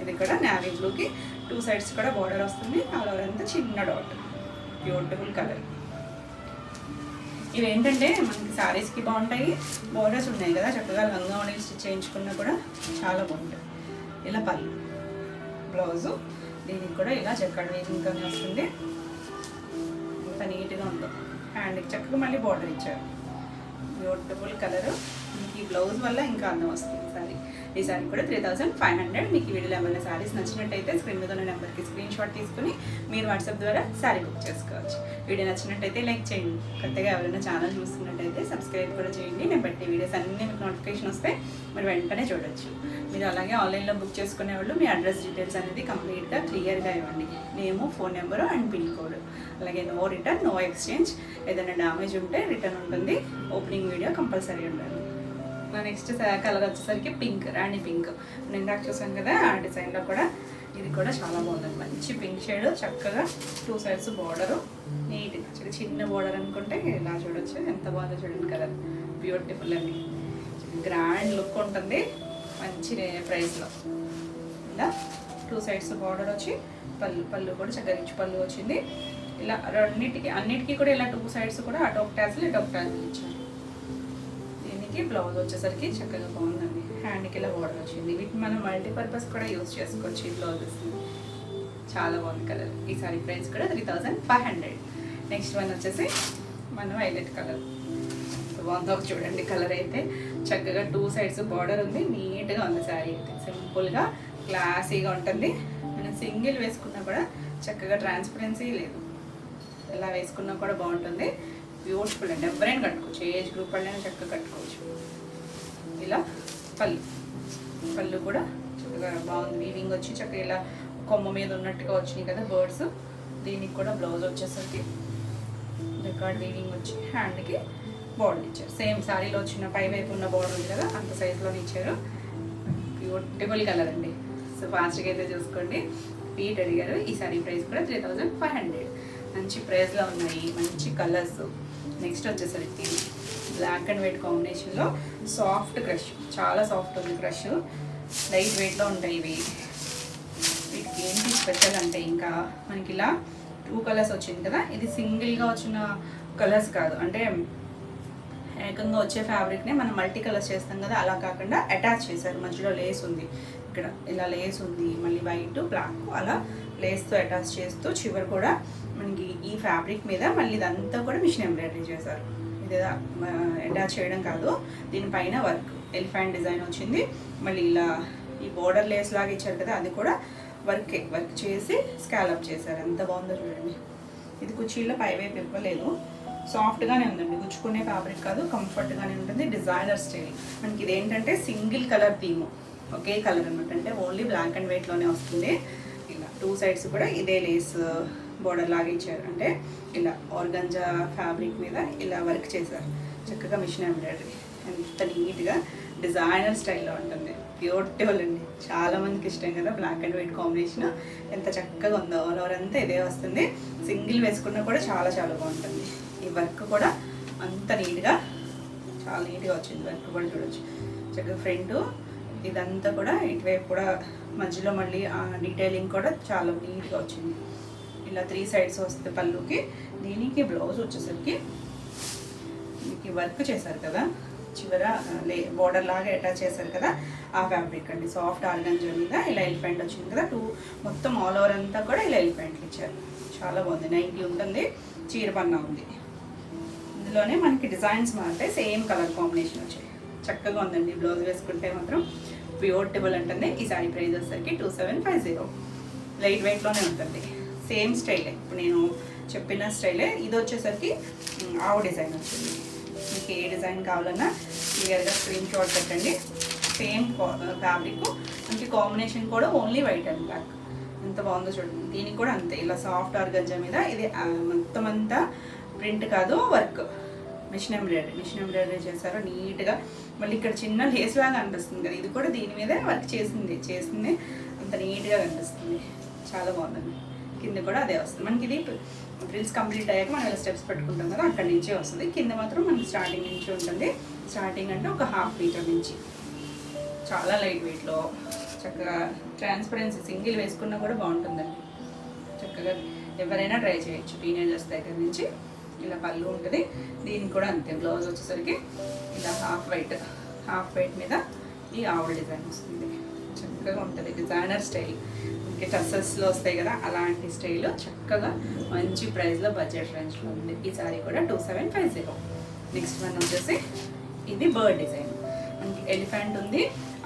Speaker 1: ఇది కూడా నావీ బ్లూకి 2 సైడ్స్ కూడా బార్డర్ వస్తుంది. ఆల్ అంతా చిన్న డాట్, బ్యూటిఫుల్ కలర్. ఇవి ఏంటంటే మనకి శారీస్కి బాగుంటాయి. బోర్డర్స్ ఉన్నాయి కదా, చక్కగా లంగా ఉండి స్టిచ్ చేయించుకున్నా కూడా చాలా బాగుంటుంది. ఇలా పళ్ళు, బ్లౌజు దీనికి కూడా ఇలా చెక్కడ్ వీవింగ్తోనే వస్తుంది. ఇంత నీట్గా ఉంటుంది. హ్యాండ్కి చక్కగా మళ్ళీ బార్డర్ ఇచ్చారు. Beautiful colour. మీకు ఈ బ్లౌజ్ వల్ల ఇంకా అందం వస్తుంది సారీ. ఈ సారీ కూడా 3500. మీకు ఈ వీడియోలో ఏమైనా శారీస్ నచ్చినట్టయితే స్క్రీన్ మీద ఉన్న నెంబర్కి స్క్రీన్ షాట్ తీసుకుని మీరు వాట్సాప్ ద్వారా శారీ బుక్ చేసుకోవచ్చు. వీడియో నచ్చినట్టయితే లైక్ చేయండి. కొత్తగా ఎవరైనా ఛానల్ చూస్తున్నట్టయితే సబ్స్క్రైబ్ కూడా చేయండి. నేను పెట్టే వీడియోస్ అన్నీ మీకు నోటిఫికేషన్ వస్తే మీరు వెంటనే చూడొచ్చు. మీరు అలాగే ఆన్లైన్లో బుక్ చేసుకునే వాళ్ళు మీ అడ్రస్ డీటెయిల్స్ అనేది కంప్లీట్గా క్లియర్గా ఇవ్వండి. Name, phone number and pin code. అలాగే నో రిటర్న్, నో ఎక్స్చేంజ్. ఏదైనా డ్యామేజ్ ఉంటే రిటర్న్ ఉంటుంది. ఓపెనింగ్ వీడియో కంపల్సరీ ఉండాలి. నెక్స్ట్ కలర్ వచ్చేసరికి పింక్, రాణి పింక్. నేను ఇందాక చూసాను కదా ఆ డిజైన్లో కూడా ఇది కూడా చాలా బాగుంది. మంచి పింక్ షేడ్, చక్కగా 2 సైడ్స్ బార్డరు నీట్గా చిన్న బార్డర్ అనుకుంటే ఇలా చూడొచ్చు. ఎంత బాగుందో చూడండి కలర్. బ్యూటిఫుల్ అండి, గ్రాండ్ లుక్ ఉంటుంది. మంచి ప్రైస్లో ఇలా 2 సైడ్స్ బార్డర్ వచ్చి పళ్ళు కూడా చక్కగా రిచ్ పళ్ళు వచ్చింది. ఇలా అన్నిటికీ కూడా ఇలా 2 సైడ్స్ కూడా అటు ఒక టాజిల్ ఇటు ఒక టాజిల్ ఇచ్చారు. దీనికి బ్లౌజ్ వచ్చేసరికి చక్కగా బాగుందండి. హ్యాండ్కి ఇలా బార్డర్ వచ్చింది. వీటిని మనం మల్టీపర్పస్ కూడా యూజ్ చేసుకోవచ్చు. ఈ బ్లౌజెస్ చాలా బాగుంది కలర్. ఈ సారీ ప్రైస్ కూడా 3500. నెక్స్ట్ వన్ వచ్చేసి మన వైలెట్ కలర్. బాగుందో చూడండి కలర్ అయితే. చక్కగా 2 సైడ్స్ బార్డర్ ఉంది. నీట్గా ఉంది శారీ అయితే. సింపుల్గా క్లాసీగా ఉంటుంది. మనం సింగిల్ వేసుకున్నా కూడా చక్కగా ట్రాన్స్పరెన్సీ లేదు. ఎలా వేసుకున్నా కూడా బాగుంటుంది. బ్యూటిఫుల్ అండి. ఎవరైనా కట్టుకోవచ్చు. ఏజ్ గ్రూప్ వాళ్ళైనా చక్కగా కట్టుకోవచ్చు. ఇలా పళ్ళు కూడా చక్కగా బాగుంది. వీవింగ్ వచ్చి చక్కగా ఇలా కొమ్మ మీద ఉన్నట్టుగా వచ్చినాయి కదా బర్డ్స్. దీనికి కూడా బ్లౌజ్ వచ్చేసరికి రికార్డ్ వీవింగ్ వచ్చి హ్యాండ్కి బార్డర్ ఇచ్చారు. సేమ్ శారీలో వచ్చిన పై వైపు ఉన్న బార్డర్ ఉంది కదా అంత సైజులోనే ఇచ్చారు. బ్యూటిఫుల్ కలర్ అండి. సో ఫాస్ట్గా అయితే చూసుకోండి. పీట్ అడిగారు. ఈ సారీ ప్రైస్ కూడా 3500. మంచి ప్రైస్లో ఉన్నాయి, మంచి కలర్స్. నెక్స్ట్ వచ్చేసరికి బ్లాక్ అండ్ వైట్ కాంబినేషన్లో సాఫ్ట్ క్రష్. చాలా సాఫ్ట్ ఉంది క్రష్. లైట్ వెయిట్లో ఉంటాయి ఇవి. వీటికి ఏంటి స్పెషల్ అంటే ఇంకా మనకి ఇలా 2 కలర్స్ వచ్చింది కదా, ఇది సింగిల్గా వచ్చిన కలర్స్ కాదు. అంటే ఏకంగా వచ్చే ఫ్యాబ్రిక్నే మనం మల్టీ కలర్స్ చేస్తాం కదా, అలా కాకుండా అటాచ్ చేశారు. మధ్యలో లేస్ ఉంది, ఇక్కడ ఇలా లేస్ ఉంది, మళ్ళీ వైట్ బ్లాక్ అలా లేస్తో అటాచ్ చేస్తూ చివరి కూడా మనకి ఈ ఫ్యాబ్రిక్ మీద మళ్ళీ ఇదంతా కూడా మిషన్ ఎంబ్రాయిడరీ చేశారు. ఇది అటాచ్ చేయడం కాదు, దీనిపైన వర్క్ ఎలిఫెంట్ డిజైన్ వచ్చింది. మళ్ళీ ఇలా ఈ బోర్డర్ లేస్ లాగా ఇచ్చారు కదా, అది కూడా వర్క్ చేసి స్కాలప్ చేశారు. ఎంత బాగుందో చూడండి. ఇది కుర్చీలో పైవైపు ఇవ్వలేదు, సాఫ్ట్గానే ఉందండి. గుచ్చుకునే ఫ్యాబ్రిక్ కాదు, కంఫర్ట్గానే ఉంటుంది. Designer style. మనకి ఇది ఏంటంటే సింగిల్ కలర్ థీమ్, ఒకే కలర్ అనమాట. అంటే ఓన్లీ బ్లాక్ అండ్ వైట్లోనే వస్తుంది. ఇలా 2 సైడ్స్ కూడా ఇదే లేస్ బోర్డర్ లాగా ఇచ్చారు. అంటే ఇలా ఆర్గంజా ఫ్యాబ్రిక్ మీద ఇలా వర్క్ చేశారు. చక్కగా మిషన్ ఎంబ్రాయిడరీ. ఎంత నీట్గా డిజైనర్ స్టైల్లో ఉంటుంది. బ్యూటిఫుల్ అండి. చాలా మందికి ఇష్టం కదా బ్లాక్ అండ్ వైట్ కాంబినేషన్. ఎంత చక్కగా ఉందో. ఆల్ ఓవర్ అంతా ఇదే వస్తుంది. సింగిల్ వేసుకున్నా కూడా చాలా చాలా బాగుంటుంది. ఈ వర్క్ కూడా అంత నీట్గా, చాలా నీట్గా వచ్చింది. వర్క్ కూడా చూడొచ్చు. చక్కగా ఫ్రంట్ ఇదంతా కూడా ఇటువైపు కూడా మధ్యలో మళ్ళీ డీటెయిలింగ్ కూడా చాలా నీట్గా వచ్చింది. ఇలా 3 సైడ్స్ వస్తే పళ్ళుకి. దీనికి బ్లౌజ్ వచ్చేసరికి మీకు వర్క్ చేశారు కదా, చివర బోర్డర్ లాగా అటాచ్ చేశారు కదా ఆ ఫ్యాబ్రిక్ అండి. సాఫ్ట్ ఆర్గంజా మీద ఇలా ఎలిఫెంట్ వచ్చింది కదా, మొత్తం ఆల్ ఓవర్ అంతా కూడా ఇలా ఎలిఫెంట్లు ఇచ్చారు. చాలా బాగుంది. 90 ఉంటుంది, చీర పన్నా ఉంది. ఇందులోనే మనకి డిజైన్స్ మారుతాయి, సేమ్ కలర్ కాంబినేషన్ వచ్చాయి. చక్కగా ఉందండి. బ్లౌజ్ వేసుకుంటే మాత్రం బ్యూటిఫుల్ ఉంటుంది. ఈ సారీ ప్రైస్ వచ్చేసరికి 2750. లైట్ వెయిట్లోనే ఉంటుంది. సేమ్ స్టైలే, ఇప్పుడు నేను చెప్పిన స్టైలే. ఇది వచ్చేసరికి ఆవు డిజైన్ వచ్చింది. మీకు ఏ డిజైన్ కావాలన్నా క్లియర్గా స్క్రీన్ షాట్ పెట్టండి. సేమ్ ఫ్యాబ్రిక్, మనకి కాంబినేషన్ కూడా ఓన్లీ వైట్ అండ్ బ్లాక్. ఎంత బాగుందో చూడండి. దీనికి కూడా అంతే, ఇలా సాఫ్ట్ ఆర్గంజా మీద. ఇది మొత్తం అంతా ప్రింట్ కాదు, వర్క్, మిషన్ ఎంబ్రాయిడరీ చేశారు నీట్గా. మళ్ళీ ఇక్కడ చిన్న లేస్ లాగా అనిపిస్తుంది కదా, ఇది కూడా దీని మీదే వర్క్ చేసింది అంత నీట్గా కనిపిస్తుంది. చాలా బాగుందండి. కింద కూడా అదే వస్తుంది. మనకి ఇది ఫ్రిల్స్ కంప్లీట్ అయ్యాక మనం ఇలా స్టెప్స్ పెట్టుకుంటాం కదా, అక్కడి నుంచే వస్తుంది. కింద మాత్రం మనకి స్టార్టింగ్ నుంచి ఉంటుంది. స్టార్టింగ్ అంటే ఒక 1/2 మీటర్ నుంచి. చాలా లైట్ వెయిట్లో, చక్కగా ట్రాన్స్పరెన్సీ, సింగిల్ వేసుకున్నా కూడా బాగుంటుందండి. చక్కగా ఎవరైనా ట్రై చేయొచ్చు, టీనేజర్స్ దగ్గర నుంచి. ఇలా పళ్ళు ఉంటుంది. దీనికి కూడా అంతే. బ్లౌజ్ వచ్చేసరికి ఇలా హాఫ్ వైట్ మీద ఈ ఆవుల డిజైన్ వస్తుంది. చక్కగా ఉంటుంది. డిజైనర్ స్టైల్, మనకి టసల్స్లో వస్తాయి కదా అలాంటి స్టైల్. చక్కగా మంచి ప్రైస్లో బడ్జెట్ రేంజ్లో ఉంది. ఈ సారీ కూడా 2750. నెక్స్ట్ వన్ వచ్చేసి ఇది బర్డ్ డిజైన్. మనకి ఎలిఫెంట్ ఉంది,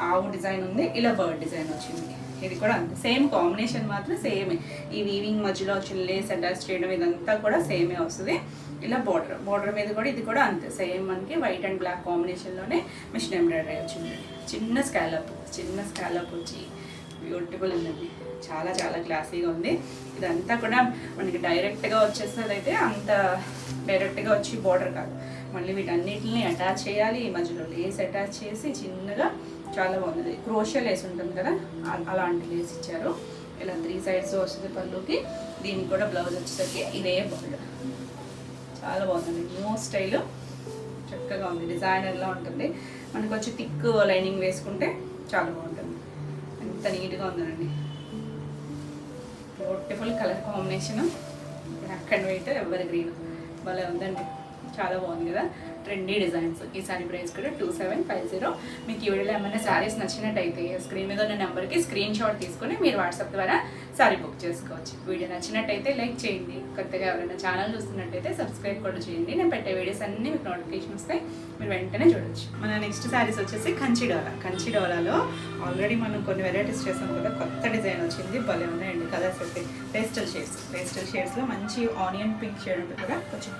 Speaker 1: ఆవు డిజైన్ ఉంది, ఇలా బర్డ్ డిజైన్ వచ్చింది. ఇది కూడా అంతే, సేమ్ కాంబినేషన్ మాత్రం సేమే. ఈ వీవింగ్ మధ్యలో వచ్చిన లేస్ అటాచ్ చేయడం ఇదంతా కూడా సేమే వస్తుంది. ఇలా బోర్డర్ మీద కూడా ఇది కూడా అంతే సేమ్. మనకి వైట్ అండ్ బ్లాక్ కాంబినేషన్లోనే మిషన్ ఎంబ్రాయిడరీ వచ్చింది. చిన్న స్కాలప్ వచ్చి బ్యూటిఫుల్ ఉందండి. చాలా చాలా క్లాసీగా ఉంది. ఇదంతా కూడా మనకి డైరెక్ట్గా వచ్చేసేది అయితే అంత డైరెక్ట్గా వచ్చి బోర్డర్ కాదు, మళ్ళీ వీటన్నిటిని అటాచ్ చేయాలి. మధ్యలో లేస్ అటాచ్ చేసి చిన్నగా చాలా బాగుంది. క్రోషియా లేస్ ఉంటుంది కదా, అలాంటి లేస్ ఇచ్చారు. ఇలా 3 sides వస్తుంది పళ్ళుకి. దీనికి కూడా బ్లౌజ్ వచ్చేసరికి ఇదే బోర్డర్. చాలా బాగుంది. న్యూ స్టైల్, చక్కగా ఉంది. డిజైనర్లా ఉంటుంది. మనకు వచ్చి థిక్ లైనింగ్ వేసుకుంటే చాలా బాగుంటుంది. ఎంత నీట్గా ఉందండి. Beautiful colour combination, black and white, evergreen, భలే ఉందండి. చాలా బాగుంది కదా, ట్రెండీ డిజైన్స్. ఈ సారీ ప్రైస్ కూడా 2750. మీకు ఈ వీడియోలో ఏమైనా శారీస్ నచ్చినట్టయితే స్క్రీన్ మీద ఉన్న నెంబర్కి స్క్రీన్ షాట్ తీసుకొని మీరు వాట్సాప్ ద్వారా సారీ బుక్ చేసుకోవచ్చు. వీడియో నచ్చినట్టయితే లైక్ చేయండి. కొత్తగా ఎవరైనా ఛానల్ చూస్తున్నట్టయితే సబ్స్క్రైబ్ కూడా చేయండి. నేను పెట్టే వీడియోస్ అన్నీ మీకు నోటిఫికేషన్ వస్తాయి, మీరు వెంటనే చూడొచ్చు. మన నెక్స్ట్ శారీస్ వచ్చేసి కంచిడోలాలో ఆల్రెడీ మనం కొన్ని వెరైటీస్ చేసాం కదా, కొత్త డిజైన్ వచ్చింది. భలే ఉన్నాయండి కలర్స్ అయితే. పేస్టల్ షేడ్స్లో మంచి ఆనియన్ పింక్ షేడ్ ఉంటుంది కదా, కొంచెం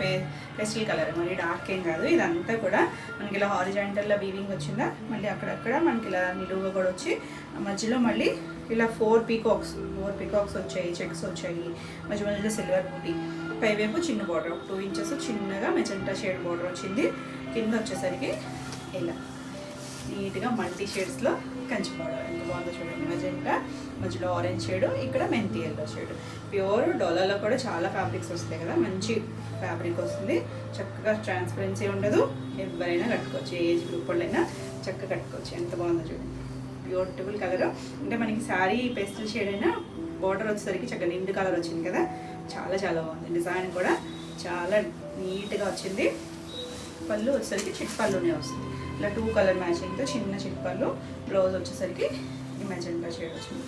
Speaker 1: పేస్టల్ కలర్, మరి డార్క్ ఏం కాదు. ఇదంతా కూడా మనకి ఇలా హారిజాంటల్లో వీవింగ్ వచ్చిందా, మళ్ళీ అక్కడక్కడ మనకి ఇలా నిలువుగా కూడా వచ్చి మధ్యలో మళ్ళీ ఇలా 4 పీకాక్స్ వచ్చాయి, చెక్స్ వచ్చాయి. మధ్యలో సిల్వర్ బూటీ, పైవైపు చిన్న బార్డర్ 2 inches చిన్నగా మెజెంటా షేడ్ బార్డర్ వచ్చింది. కింద వచ్చేసరికి ఇలా నీట్గా మల్టీ షేడ్స్లో కంచి బార్డర్. ఎంత బాగుందో చూడండి. మెజెంటా, మధ్యలో ఆరెంజ్ షేడ్, ఇక్కడ మెంతి ఎల్లో షేడ్. ప్యూర్ డోలాలో కూడా చాలా ఫ్యాబ్రిక్స్ వస్తాయి కదా, మంచి ఫ్యాబ్రిక్ వస్తుంది. చక్కగా ట్రాన్స్పరెన్సీ ఉండదు, ఎవరైనా కట్టుకోవచ్చు, ఏజ్ గ్రూప్ వాళ్ళైనా చక్కగా కట్టుకోవచ్చు. ఎంత బాగుందో చూడండి. Beautiful colour. అంటే మనకి శారీ పేస్టల్ షేడ్ అయినా బార్డర్ వచ్చేసరికి చక్కగా నిండు కలర్ వచ్చింది కదా, చాలా చాలా బాగుంది. డిజైన్ కూడా చాలా నీట్గా వచ్చింది. పళ్ళు వచ్చేసరికి చిట్ పళ్ళునే వస్తుంది. ఇలా 2 కలర్ మ్యాచింగ్తో చిన్న చిట్ పళ్ళు. బ్లౌజ్ వచ్చేసరికి ఈ మెజెంటా షేడ్ వచ్చింది.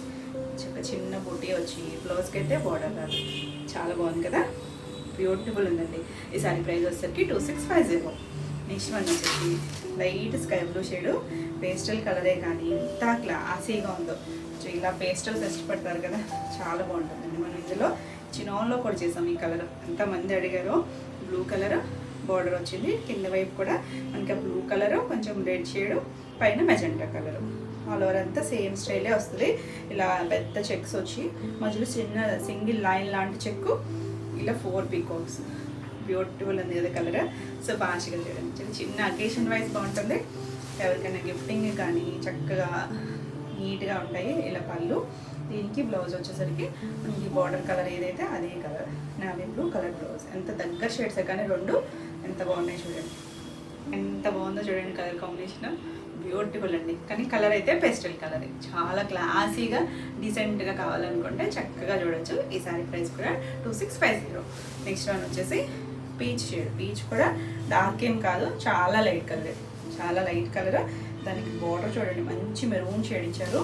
Speaker 1: చిన్న బూటీ వచ్చి బ్లౌజ్కి అయితే బార్డర్ రాదు. చాలా బాగుంది కదా, బ్యూటిఫుల్ ఉందండి. ఈ సారీ ప్రైస్ వచ్చేసరికి 2650. నెక్స్ట్ వన్ వచ్చేసి light sky blue shade. Pastel కలరే కానీ ఎంత క్లాసీగా ఉందో. ఇలా పేస్టల్స్ ఇష్టపడతారు కదా, చాలా బాగుంటుందండి. మనం ఇందులో చినోన్లో కూడా చేసాం ఈ కలర్. ఎంతమంది అడిగారో. బ్లూ కలర్ బార్డర్ వచ్చింది. కింద వైపు కూడా మనకి బ్లూ కలరు, కొంచెం రెడ్ షేడు, పైన మెజెంటా కలరు. ఆల్ ఓవర్ అంతా సేమ్ స్టైలే వస్తుంది. ఇలా పెద్ద చెక్స్ వచ్చి మధ్యలో చిన్న సింగిల్ లైన్ లాంటి చెక్కు, ఇలా 4 పీకాక్స్. బ్యూటిఫుల్ ఉంది కదా కలర్. సో బాగా చేయడం చిన్న అకేషన్ వైజ్ బాగుంటుంది. ఎవరికైనా గిఫ్టింగ్ కానీ చక్కగా నీట్గా ఉంటాయి. ఇలా పళ్ళు. దీనికి బ్లౌజ్ వచ్చేసరికి మనకి బార్డర్ కలర్ ఏదైతే అదే colour, navy blue colour blouse. ఎంత దగ్గర షేడ్స్ కానీ 2 ఎంత బాగున్నాయి చూడండి. ఎంత బాగుందో చూడండి కలర్ కాంబినేషన్. బ్యూటిఫుల్ అండి. కానీ కలర్ అయితే పేస్టల్ కలర్. చాలా క్లాసీగా డీసెంట్గా కావాలనుకుంటే చక్కగా చూడొచ్చు. ఈ సారీ ప్రైస్ కూడా 2650. నెక్స్ట్ వన్ వచ్చేసి పీచ్ షేడ్. పీచ్ కూడా డార్క్ ఏం కాదు, చాలా లైట్ కలర్. చాలా లైట్ కలర్. దానికి బార్డర్ చూడండి మంచి మెరూన్ షేడ్ ఇచ్చారు.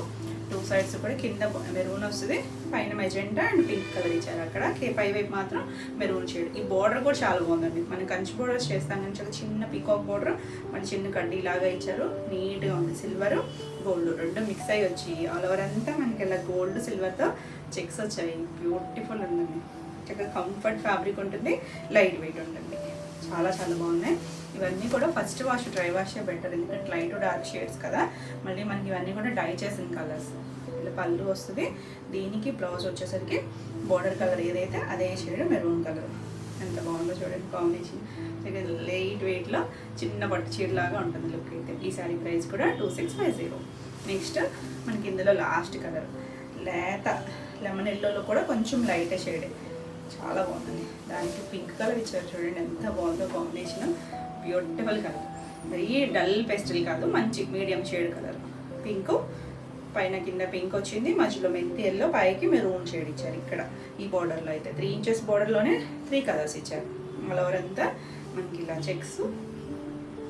Speaker 1: 2 సైడ్స్ కూడా కింద మెరూన్ వస్తుంది, పైన మెజెంటా అండ్ పింక్ కలర్ ఇచ్చారు. అక్కడ పై వైపు మాత్రం మెరూన్ షేడ్. ఈ బార్డర్ కూడా చాలా బాగుందండి. మనం కంచి బార్డర్స్ చేస్తాం కానీ చాలా చిన్న పీకాక్ బార్డర్, మన చిన్న కడ్డీ లాగా ఇచ్చారు. నీట్గా ఉంది. సిల్వర్ గోల్డ్ రెండు మిక్స్ అయ్యి వచ్చి ఆల్ ఓవర్ అంతా మనకి ఇలా గోల్డ్ సిల్వర్తో చెక్స్ వచ్చాయి. బ్యూటిఫుల్ ఉందండి. చక్కగా కంఫర్ట్ ఫ్యాబ్రిక్ ఉంటుంది, లైట్ వెయిట్ ఉంటుంది. చాలా చాలా బాగున్నాయి. ఇవన్నీ కూడా ఫస్ట్ వాష్ డ్రై వాషే బెటర్, ఎందుకంటే లైట్ డార్క్ షేడ్స్ కదా. మళ్ళీ మనకి ఇవన్నీ కూడా డై చేసిన కలర్స్. ఇలా పళ్ళు వస్తుంది. దీనికి బ్లౌజ్ వచ్చేసరికి బోర్డర్ కలర్ ఏదైతే అదే షేడ్ మెరూన్ కలర్. ఎంత బాగుందో చూడండి కాంబినేషన్. లైట్ వెయిట్లో చిన్న పట్టు చీరలాగా ఉంటుంది లుక్ అయితే. ఈ శారీ ప్రైస్ కూడా 2650. నెక్స్ట్ మనకి ఇందులో లాస్ట్ కలర్ లేత లెమన్ ఎల్లోలో కూడా కొంచెం లైట్ షేడ్, చాలా బాగుంది. దానికి పింక్ కలర్ ఇచ్చారు చూడండి, ఎంత బాగుందో కాంబినేషన్. బ్యూటిఫుల్ కలర్, మరీ డల్ పేస్టల్ కాదు, మంచి మీడియం షేడ్ కలర్. పింక్ పైన కింద పింక్ వచ్చింది, మధ్యలో మెంతి ఎల్లో, పైకి మెరూన్ షేడ్ ఇచ్చారు. ఇక్కడ ఈ బార్డర్లో అయితే 3 ఇంచెస్ బార్డర్లోనే 3 కలర్స్ ఇచ్చారు. ఆల్ ఓవర్ అంతా మనకి ఇలా చెక్స్,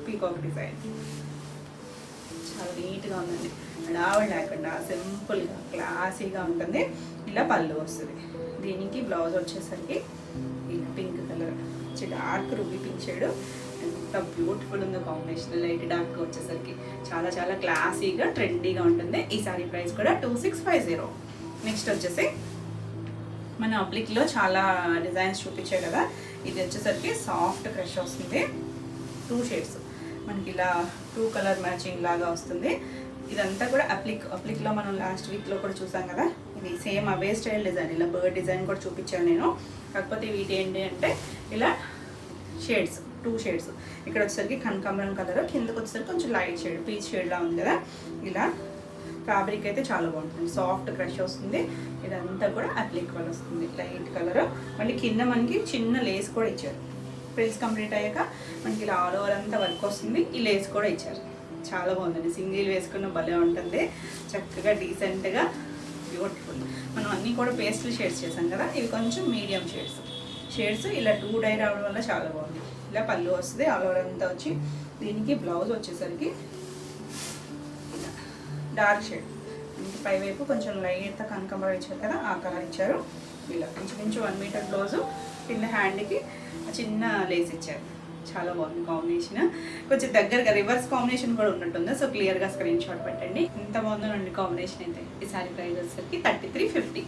Speaker 1: పీకాక్ డిజైన్. చాలా నీట్గా ఉందండి. హడావిడి లేకుండా సింపుల్గా క్లాసీగా ఉంటుంది. ఇలా పళ్ళు వస్తుంది. దీనికి బ్లౌజ్ వచ్చేసరికి ఇలా pink colour, dark ruby pink shade. ఎంత బ్యూటిఫుల్ ఉందో కాంబినేషన్. లైట్ డార్క్ వచ్చేసరికి చాలా చాలా క్లాసీగా ట్రెండీగా ఉంటుంది. ఈ సారీ ప్రైస్ కూడా 2650. నెక్స్ట్ వచ్చేసి మన అప్లిక్లో చాలా డిజైన్స్ చూపించాయి కదా, ఇది వచ్చేసరికి సాఫ్ట్ క్రష్ వస్తుంది. 2 షేడ్స్ మనకి ఇలా 2 కలర్ మ్యాచింగ్ లాగా వస్తుంది. ఇదంతా కూడా అప్లిక్లో మనం లాస్ట్ వీక్లో కూడా చూసాం కదా, ఇది సేమ్ అవే స్టైల్ డిజైన్. ఇలా బర్డ్ డిజైన్ కూడా చూపించాను నేను. కాకపోతే వీటి ఏంటి అంటే ఇలా షేడ్స్ 2 షేడ్స్. ఇక్కడ వచ్చేసరికి కనకాంబరం కలర్, కిందకి వచ్చేసరికి కొంచెం లైట్ షేడ్ పీచ్ షేడ్లా ఉంది కదా. ఇలా ఫ్యాబ్రిక్ అయితే చాలా బాగుంటుంది, సాఫ్ట్ క్రష్ వస్తుంది. ఇదంతా కూడా అప్లిక్ వల్ల వస్తుంది, లైట్ కలర్. మళ్ళీ కింద మనకి చిన్న లేస్ కూడా ఇచ్చారు. ఫ్రిల్స్ కంప్లీట్ అయ్యాక మనకి ఇలా ఆల్ ఓవర్ అంతా వర్క్ వస్తుంది. ఈ లేస్ కూడా ఇచ్చారు. చాలా బాగుందండి. సింగిల్ వేసుకున్న భలే ఉంటుంది, చక్కగా డీసెంట్గా బ్యూటిఫుల్. మనం అన్నీ కూడా పేస్టల్ షేడ్స్ చేసాం కదా, ఇవి కొంచెం మీడియం షేడ్స్ ఇలా 2 డై రావడం వల్ల చాలా బాగుంది. ఇలా పళ్ళు వస్తుంది, ఆల్ ఓవర్ అంతా వచ్చి. దీనికి బ్లౌజ్ వచ్చేసరికి ఇలా డార్క్ షేడ్, మనకి పై వైపు కొంచెం లైట్ కనకాంబరం ఇచ్చారు కదా, ఆ కలర్ ఇచ్చారు. ఇలా కొంచెం 1 మీటర్ బ్లౌజు, కింద హ్యాండ్కి చిన్న లేస్ ఇచ్చారు. చాలా బాగుంది కాంబినేషన్. కొంచెం దగ్గరగా రివర్స్ కాంబినేషన్ కూడా ఉన్నట్టుంది. సో క్లియర్గా స్క్రీన్ షాట్ పెట్టండి. ఎంత బాగుందండి కాంబినేషన్ అయితే. ఈ సారీ ప్రైస్ వచ్చేసరికి 3350.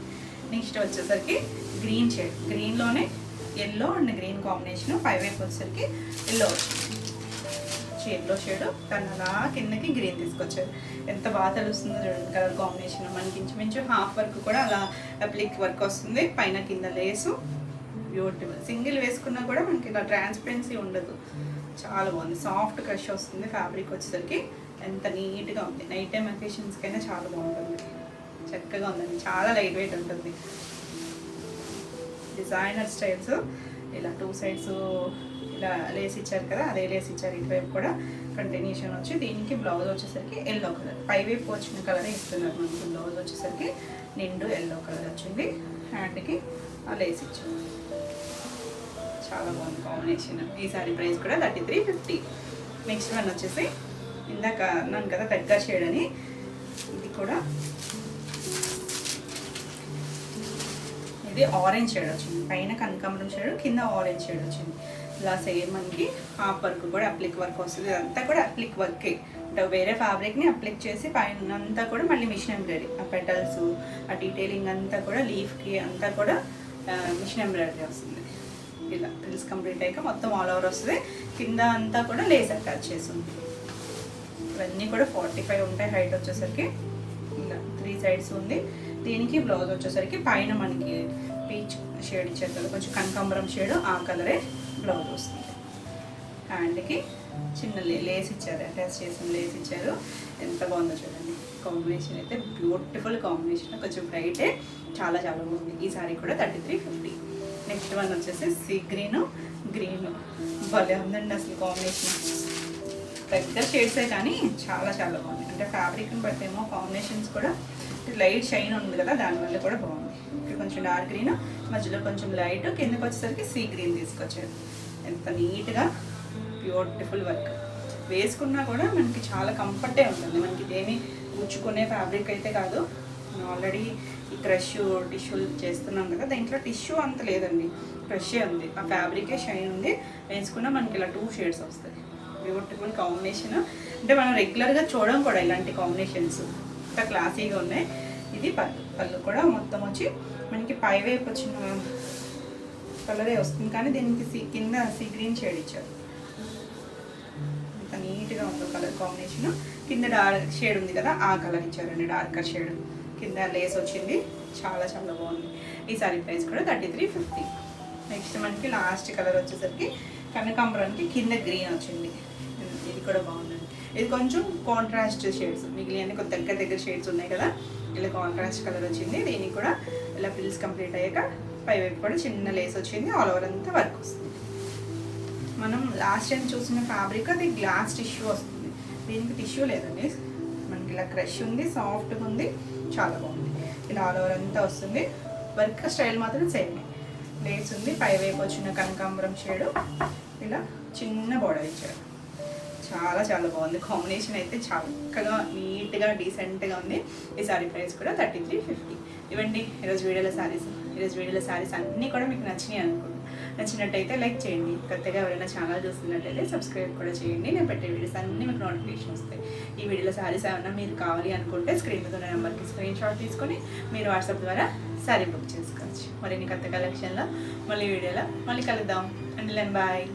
Speaker 1: నెక్స్ట్ వచ్చేసరికి గ్రీన్ షేడ్, గ్రీన్లోనే ఎల్లో అండ్ గ్రీన్ కాంబినేషన్. పై వైపు వచ్చేసరికి ఎల్లో వచ్చింది, ఎల్లో షేడ్. దాన్ని అలా కిందకి గ్రీన్ తీసుకొచ్చారు. ఎంత బాగా తెలుస్తుందో చూడండి కలర్ కాంబినేషన్. మనకి ఇంచుమించు హాఫ్ వర్క్ కూడా అలా అప్లిక్ వర్క్ వస్తుంది, పైన కింద లేసు. బ్యూటిఫుల్. సింగిల్ వేసుకున్నా కూడా మనకి ఇలా ట్రాన్స్పరెన్సీ ఉండదు. చాలా బాగుంది. సాఫ్ట్ క్రష్ వస్తుంది. ఫ్యాబ్రిక్ వచ్చేసరికి ఎంత నీట్గా ఉంది. నైట్ టైం అకేషన్స్కైనా చాలా బాగుంటుంది. చక్కగా ఉందండి. చాలా లైట్ వెయిట్ ఉంటుంది. Designer styles. ఇలా 2 సైడ్స్ ఇలా లేస్ ఇచ్చారు కదా, అదే లేస్ ఇచ్చారు. ఇటువైపు కూడా కంటిన్యూషన్ వచ్చి. దీనికి బ్లౌజ్ వచ్చేసరికి ఎల్లో కలర్, పై వైపు వచ్చిన కలరే ఇస్తున్నారు మనకి. బ్లౌజ్ వచ్చేసరికి నిండు ఎల్లో కలర్ వచ్చింది. హ్యాండ్కి ఆ లేస్ ఇచ్చారు. చాలా బాగుంది కాంబినేషన్. ఈ సారీ ప్రైస్ కూడా 3350. నెక్స్ట్ వన్ వచ్చేసి ఇందాక అన్నాను కదా పెద్ద షేడ్ అని, ఇది కూడా ఇది ఆరెంజ్ షేడ్ వచ్చింది. పైన కనకాంబరం షేడ్, కింద ఆరెంజ్ షేడ్ వచ్చింది. ఇలా సేమ్ మనకి హాఫ్ వర్క్ కూడా అప్లిక్ వర్క్ వస్తుంది. ఇదంతా కూడా అప్లిక్ వర్కే, అంటే వేరే ఫ్యాబ్రిక్ని అప్లిక్ చేసి పైన అంతా కూడా మళ్ళీ మిషన్ ఎంబ్రాయిడరీ. ఆ పెటల్స్, ఆ డీటెయిలింగ్ అంతా కూడా లీఫ్కి అంతా కూడా మిషన్ ఎంబ్రాయిడరీ వస్తుంది. ఇలా ఫ్రిల్స్ కంప్లీట్ అయ్యాక మొత్తం ఆల్ ఓవర్ వస్తుంది. కింద అంతా కూడా లేస్ అటాచ్ చేసి ఉంది. ఇవన్నీ కూడా 45 ఉంటాయి హైట్ వచ్చేసరికి. ఇలా 3 సైడ్స్ ఉంది. దీనికి బ్లౌజ్ వచ్చేసరికి పైన మనకి పీచ్ షేడ్ ఇచ్చారు కదా, కొంచెం కనకాంబరం షేడ్, ఆ కలరే బ్లౌజ్ వస్తుంది. హ్యాండ్కి చిన్న లేస్ ఇచ్చారు, అటాచ్ చేసిన లేస్ ఇచ్చారు. ఎంత బాగుందో చూడండి కాంబినేషన్ అయితే. బ్యూటిఫుల్ కాంబినేషన్, కొంచెం బ్రైటే, చాలా చాలా బాగుంది. ఈ సారీ కూడా 3350. నెక్స్ట్ వన్ వచ్చేసి సీ గ్రీన్ భలే ఉందండి అసలు కాంబినేషన్. పెద్ద షేడ్సే కానీ చాలా చాలా బాగుంది. అంటే ఫ్యాబ్రిక్ని బట్టి ఏమో కాంబినేషన్స్ కూడా లైట్ షైన్ ఉంది కదా, దానివల్ల కూడా బాగుంది. ఇక్కడ కొంచెం డార్క్ గ్రీన్, మధ్యలో కొంచెం లైట్, కిందకి వచ్చేసరికి సీ గ్రీన్ తీసుకొచ్చారు. ఎంత నీట్గా బ్యూటిఫుల్ వర్క్. వేసుకున్నా కూడా మనకి చాలా కంఫర్టే ఉంటుంది. మనకి ఇదేమి గుచ్చుకునే ఫ్యాబ్రిక్ అయితే కాదు. మనం ఆల్రెడీ ఈ క్రష్ టిష్యూలు చేస్తున్నాం కదా, దీంట్లో టిష్యూ అంత లేదండి, క్రషే ఉంది. ఆ ఫ్యాబ్రికే షైన్ ఉంది. వేసుకున్నా మనకి ఇలా 2 షేడ్స్ వస్తాయి. Beautiful combination. అంటే మనం రెగ్యులర్గా చూడడం కూడా ఇలాంటి కాంబినేషన్స్, ఇంత క్లాసీగా ఉన్నాయి. ఇది పళ్ళు కూడా మొత్తం వచ్చి మనకి పై వైపు వచ్చిన కలరే వస్తుంది, కానీ దీనికి కింద సీ గ్రీన్ షేడ్ ఇచ్చారు. అంత నీట్గా ఉంది కలర్ కాంబినేషన్. కింద డార్క్ షేడ్ ఉంది కదా, ఆ కలర్ ఇచ్చారండి, డార్కర్ షేడ్. కింద లేస్ వచ్చింది, చాలా చాలా బాగుంది. ఈ సారీ ప్రైస్ కూడా 3350. నెక్స్ట్ మనకి లాస్ట్ కలర్ వచ్చేసరికి కనకాంబరానికి కింద గ్రీన్ వచ్చింది. ఇది కూడా బాగుందండి. ఇది కొంచెం కాంట్రాస్ట్ షేడ్స్, మిగిలిన కొంచెం దగ్గర షేడ్స్ ఉన్నాయి కదా, ఇలా కాంట్రాస్ట్ కలర్ వచ్చింది. దీనికి కూడా ఇలా పిల్స్ కంప్లీట్ అయ్యాక పై వైపు కూడా చిన్న లేస్ వచ్చింది, ఆల్ ఓవర్ అంతా వర్క్ వస్తుంది. మనం లాస్ట్ టైం చూసిన ఫ్యాబ్రిక్ అది గ్లాస్ టిష్యూ వస్తుంది, దీనికి టిష్యూ లేదండి. మనకి ఇలా క్రష్ ఉంది, సాఫ్ట్గా ఉంది, చాలా బాగుంది. ఇలా ఆల్ ఓవర్ అంతా వస్తుంది. వర్క్ స్టైల్ మాత్రం సేమ్. లేస్ ఉంది, పై వైపు వచ్చిన కనకాంబరం షేడు, ఇలా చిన్న బోర్డర్ ఇచ్చారు. చాలా చాలా బాగుంది. కాంబినేషన్ అయితే చక్కగా నీట్గా డీసెంట్గా ఉంది. ఈ సారీ ప్రైస్ కూడా 3350. ఇవ్వండి ఈరోజు వీడియోలో శారీస్ అన్నీ కూడా మీకు నచ్చినాయి అనుకుంటున్నాను. నచ్చినట్టయితే లైక్ చేయండి. కొత్తగా ఎవరైనా ఛానల్ చూస్తున్నట్టయితే సబ్స్క్రైబ్ కూడా చేయండి. నేను పెట్టే వీడియోస్ అన్నీ మీకు నోటిఫికేషన్ వస్తాయి. ఈ వీడియోలో శారీస్ ఏమన్నా మీరు కావాలి అనుకుంటే స్క్రీన్ మీద ఉన్న నెంబర్కి స్క్రీన్ షాట్ తీసుకొని మీరు వాట్సాప్ ద్వారా శారీ బుక్ చేసుకోవచ్చు. మరిన్ని కొత్త కలెక్షన్లో మళ్ళీ వీడియోలో మళ్ళీ కలుద్దాం. And bye.